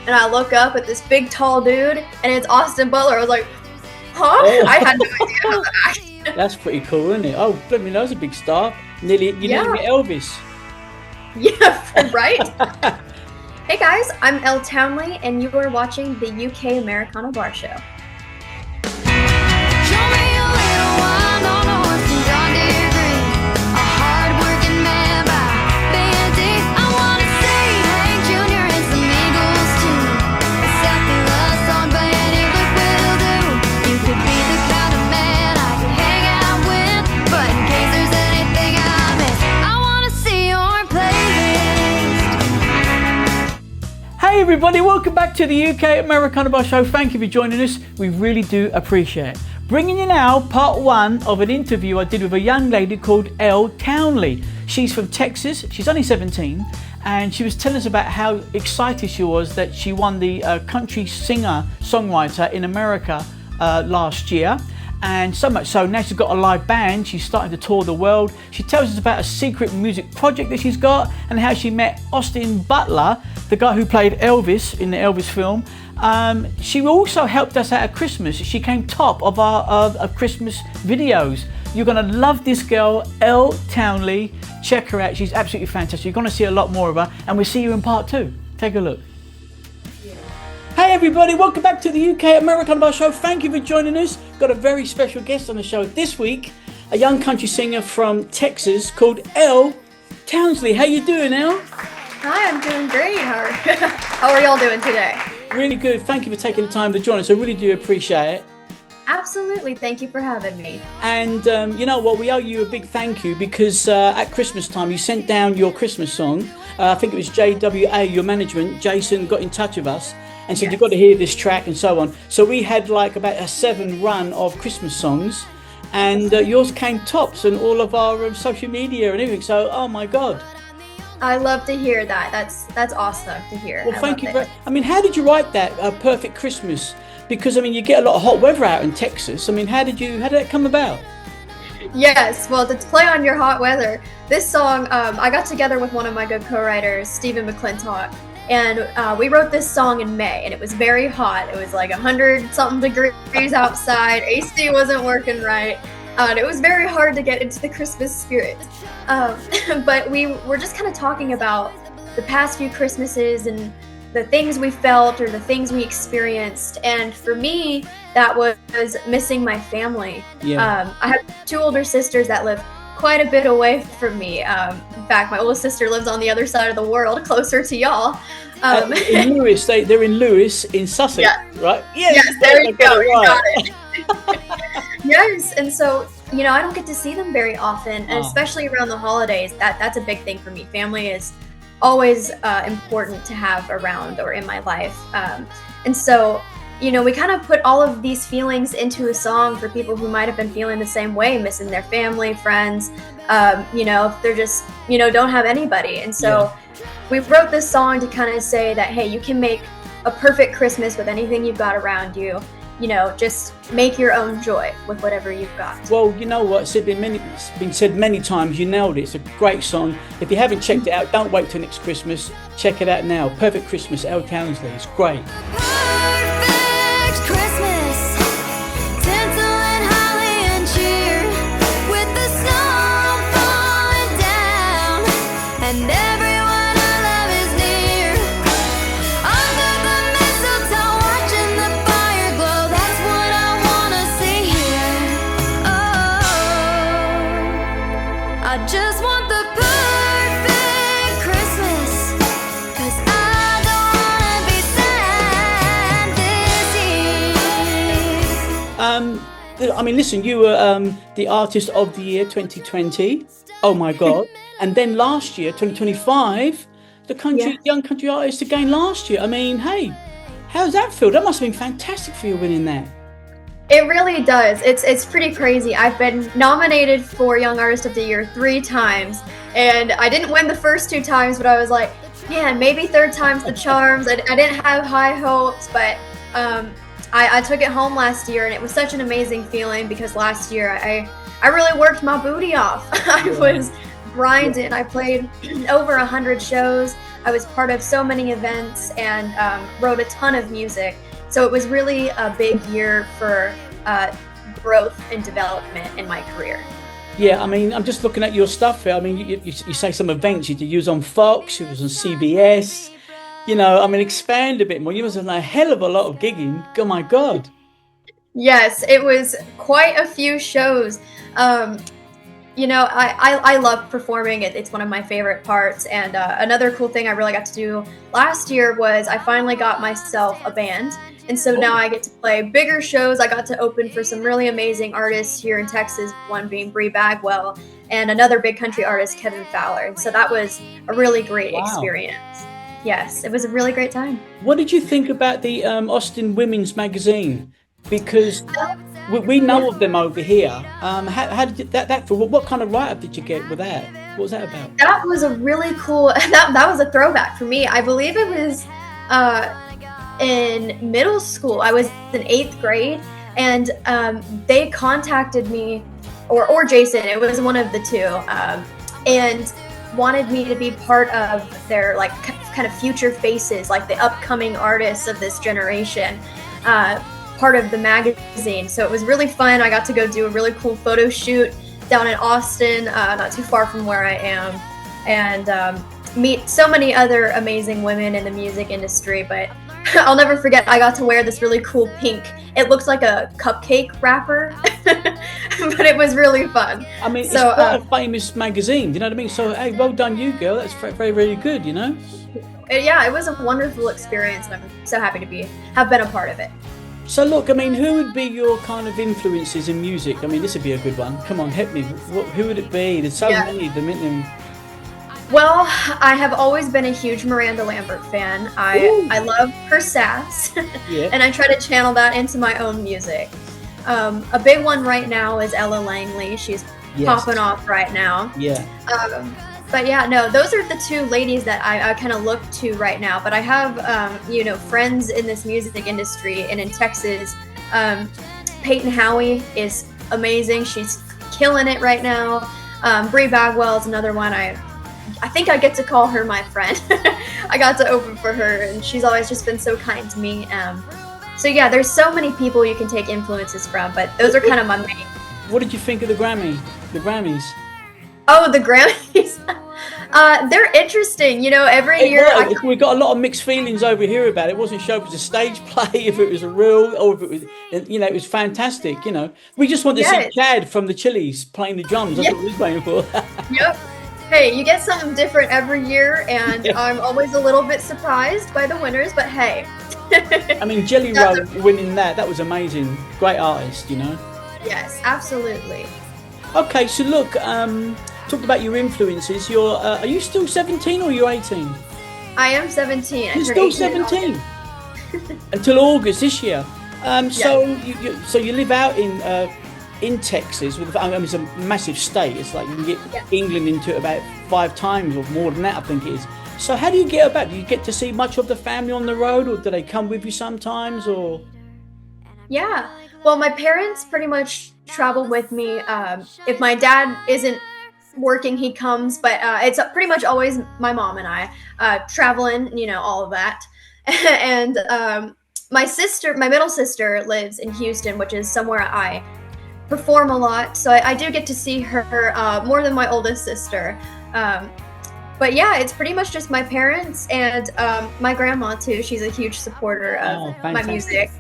and I look up at this big tall dude, and it's Austin Butler. I was like, huh? Oh. I had no idea of that. That's pretty cool, isn't it? Oh, let me know, that's a big star. Nearly met Elvis. Yeah, right? Hey guys, I'm Elle Townley, and you are watching the UK Americana Bar Show. Hey everybody, welcome back to the UK Americana Bar Show. Thank you for joining us. We really do appreciate it. Bringing you now part one of an interview I did with a young lady called Elle Townley. She's from Texas. She's only 17, and she was telling us about how excited she was that she won the Country Singer Songwriter in America last year. And so much so, now she's got a live band, she's starting to tour the world. She tells us about a secret music project that she's got and how she met Austin Butler, the guy who played Elvis in the Elvis film. She also helped us out at Christmas. She came top of our Christmas videos. You're gonna love this girl, Elle Townley. Check her out, she's absolutely fantastic. You're gonna see a lot more of her, and we'll see you in part two. Take a look. Hey everybody, welcome back to the UK Americana Bar Show. Thank you for joining us. Got a very special guest on the show this week, a young country singer from Texas called Elle Townley. How you doing, Elle? Hi, I'm doing great. How are y'all doing today? Really good. Thank you for taking the time to join us. I really do appreciate it. Absolutely. Thank you for having me. And you know what? We owe you a big thank you because at Christmas time you sent down your Christmas song. I think it was JWA, your management, Jason, got in touch with us and said, You've got to hear this track and so on. So we had like about a 7 run of Christmas songs, and yours came tops on all of our social media and everything. So, oh my God. I love to hear that. That's awesome to hear. Well, thank you. I mean, how did you write that, Perfect Christmas? Because, I mean, you get a lot of hot weather out in Texas. I mean, how did that come about? Yes, well, to play on your hot weather, this song, I got together with one of my good co-writers, Stephen McClintock, and we wrote this song in May, and it was very hot. It was like 100-something degrees outside. AC wasn't working right. And it was very hard to get into the Christmas spirit. But we were just kind of talking about the past few Christmases and the things we felt or the things we experienced. And for me, that was missing my family. Yeah. I have 2 older sisters that live quite a bit away from me. In fact, my oldest sister lives on the other side of the world, closer to y'all. In Lewis, they're in Lewis, in Sussex, right? Yes, there you go. You got it. Yes, and so, you know, I don't get to see them very often, and especially around the holidays. That's a big thing for me. Family is always important to have around or in my life. And so, you know, we kind of put all of these feelings into a song for people who might have been feeling the same way, missing their family, friends, you know, if they're just, you know, don't have anybody. And so we wrote this song to kind of say that, hey, you can make a perfect Christmas with anything you've got around you. You know, just make your own joy with whatever you've got. Well, you know what? It's been said many times. You nailed it. It's a great song. If you haven't checked it out, don't wait till next Christmas. Check it out now. Perfect Christmas, Elle Townley. It's great. Perfect Christmas, tinsel and holly and cheer, with the snow falling down, and everyone I love is near. Under the mistletoe, watching the fire glow. That's what I wanna see here. Oh, I just want the perfect Christmas, 'cause I don't wanna be sad this year. I mean, listen, you were the Artist of the Year 2020. Oh my God. And then last year, 2025, the Young Country Artist again last year. I mean, hey, how does that feel? That must have been fantastic for you winning that. It really does. It's pretty crazy. I've been nominated for Young Artist of the Year 3 times, and I didn't win the first 2 times, but I was like, man, maybe third time's the charms. I didn't have high hopes, but I took it home last year, and it was such an amazing feeling because last year I really worked my booty off. I was grinding. I played over 100 shows. I was part of so many events and wrote a ton of music. So it was really a big year for growth and development in my career. Yeah, I mean, I'm just looking at your stuff here. I mean, you say some events you was on Fox, you was on CBS. You know, I mean, expand a bit more. You was on a hell of a lot of gigging. Oh my God. Yes, it was quite a few shows. You know, I love performing. It's one of my favorite parts. And another cool thing I really got to do last year was I finally got myself a band. And so now I get to play bigger shows. I got to open for some really amazing artists here in Texas, one being Brie Bagwell and another big country artist, Kevin Fowler. And so that was a really great experience. Yes, it was a really great time. What did you think about the Austin Women's Magazine? Because we know of them over here. How did that feel? What kind of write-up did you get with that? What was that about? That was a really cool, that was a throwback for me. I believe it was in middle school. I was in 8th grade, and they contacted me, or Jason, it was one of the two, and wanted me to be part of their like kind of future faces, like the upcoming artists of this generation, part of the magazine. So it was really fun. I got to go do a really cool photo shoot down in Austin, not too far from where I am, and meet so many other amazing women in the music industry. But I'll never forget, I got to wear this really cool pink, it looked like a cupcake wrapper, but it was really fun. I mean, it's quite a famous magazine, you know what I mean? So, hey, well done you, girl. That's very, very good, you know? Yeah, it was a wonderful experience, and I'm so happy to have been a part of it. So look, I mean, who would be your kind of influences in music? I mean, this would be a good one. Come on, help me. Who would it be? There's so many of them. Well, I have always been a huge Miranda Lambert fan. I love her sass, and I try to channel that into my own music. A big one right now is Elle Langley. She's popping off right now. Yeah. But yeah, no, those are the two ladies that I kind of look to right now. But I have, you know, friends in this music industry and in Texas. Peyton Howie is amazing. She's killing it right now. Brie Bagwell is another one. I think I get to call her my friend. I got to open for her, and she's always just been so kind to me. So yeah, there's so many people you can take influences from, but those are kind of my main. What did you think of the Grammys? Oh, the Grammys. They're interesting. You know, every year. We got a lot of mixed feelings over here about it. It wasn't sure if it was a stage play, if it was a real, or if it was, you know, it was fantastic. You know, we just wanted to see Chad from the Chili's playing the drums. That's what we were playing for. Yep. Hey, you get something different every year, and I'm always a little bit surprised by the winners, but hey. I mean, Jelly Roll winning that was amazing. Great artist, you know? Yes, absolutely. Okay, so look, talked about your influences. Are you still 17 or are you 18? I am 17. You're still 17? Until August this year. So you live out in Texas, it's a massive state. It's like you can get England into it about 5 times or more than that, I think it is. So how do you get about? Do you get to see much of the family on the road, or do they come with you sometimes, or? Yeah, well, my parents pretty much travel with me. If my dad isn't working, he comes, but it's pretty much always my mom and I traveling, you know, all of that. And my middle sister lives in Houston, which is somewhere I perform a lot, so I do get to see her more than my oldest sister. But yeah, it's pretty much just my parents and my grandma too. She's a huge supporter of my music,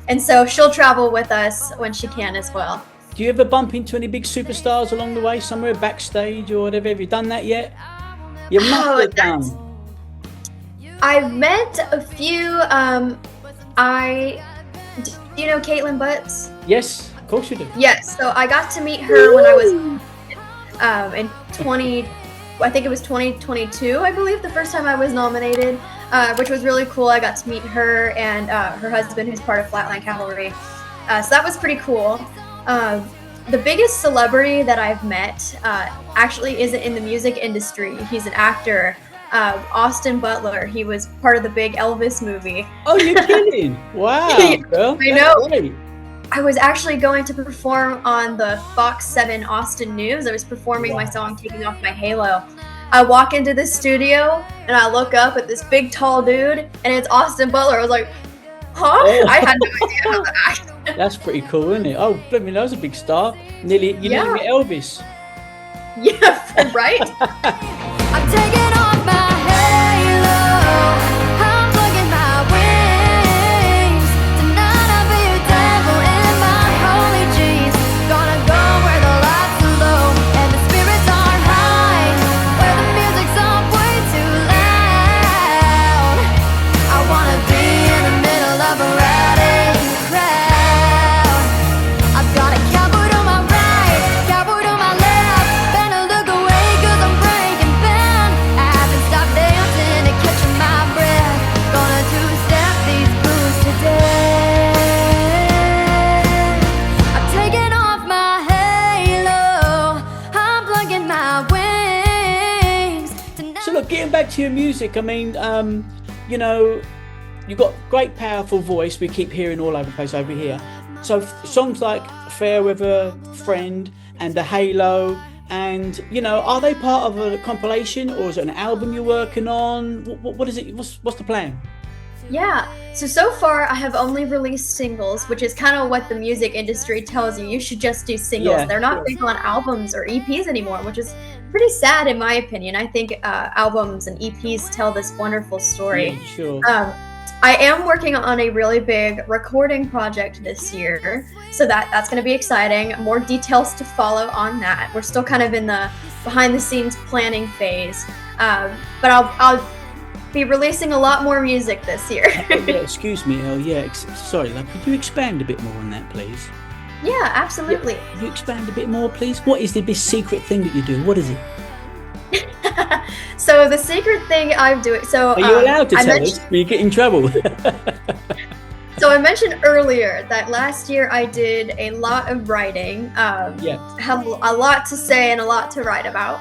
and so she'll travel with us when she can as well. Do you ever bump into any big superstars along the way, somewhere backstage or whatever? Have you done that yet? You must have done. I've met a few. Do you know Caitlin Butts? Yes. Of course you do. Yes, so I got to meet her when I was in 2022, I believe, the first time I was nominated, which was really cool. I got to meet her and her husband, who's part of Flatline Cavalry. So that was pretty cool. The biggest celebrity that I've met actually isn't in the music industry. He's an actor. Austin Butler. He was part of the big Elvis movie. Oh, you're kidding? Wow, girl. I know. Great. I was actually going to perform on the Fox 7 Austin News. I was performing my song "Takein Off My Halo," I walk into the studio and I look up at this big tall dude, and it's Austin Butler. I was like, huh? Oh. I had no idea how to act. That's pretty cool, isn't it? Oh, I mean, that was a big star. You nearly met Elvis. Yeah, right? I'm taking off my halo. I'm plugging my wings. Tonight I'll be a devil in my holy jeans. Gonna go where the lights are low and the spirits are high, where the music's up way too loud. I wanna be in the middle of a rowdy crowd. I've got a cowboy to my right, cowboy to my left. Better look away 'cause I'm breaking bad. I haven't stopped dancing and catching my breath. Gonna two-step these blues today. I'm taking off my halo. I'm plugging my wings. So look, getting back to your music, I mean, you know, you've got great, powerful voice. We keep hearing all over the place over here. So songs like Fair Weather Friend and The Halo, and you know, are they part of a compilation or is it an album you're working on? What is it? What's the plan? Yeah. So far I have only released singles, which is kind of what the music industry tells you. You should just do singles. Yeah, They're not sure. big on albums or EPs anymore, which is pretty sad in my opinion. I think albums and EPs tell this wonderful story. Yeah, sure. I am working on a really big recording project this year, so that's going to be exciting. More details to follow on that. We're still kind of in the behind-the-scenes planning phase, but I'll be releasing a lot more music this year. Yeah, excuse me, Elle. Yeah, sorry, love. Could you expand a bit more on that, please? Yeah, absolutely. Could you expand a bit more, please? What is this secret thing that you do? What is it? So the secret thing I'm doing. So Are you allowed to I tell mentioned- us? Will you get in trouble? So I mentioned earlier that last year I did a lot of writing. Yeah. Have a lot to say and a lot to write about.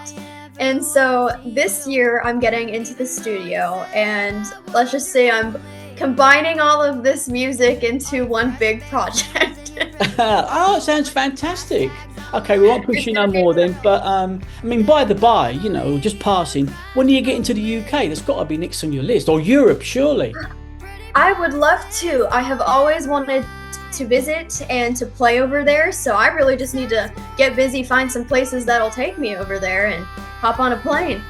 And so this year I'm getting into the studio, and let's just say I'm combining all of this music into one big project. Oh, it sounds fantastic. Okay, we won't push you no more then. But I mean, by the by, you know, just passing. When do you get into the UK? That's got to be next on your list, or Europe, surely. I would love to. I have always wanted to visit and to play over there, so I really just need to get busy, find some places that'll take me over there, and hop on a plane.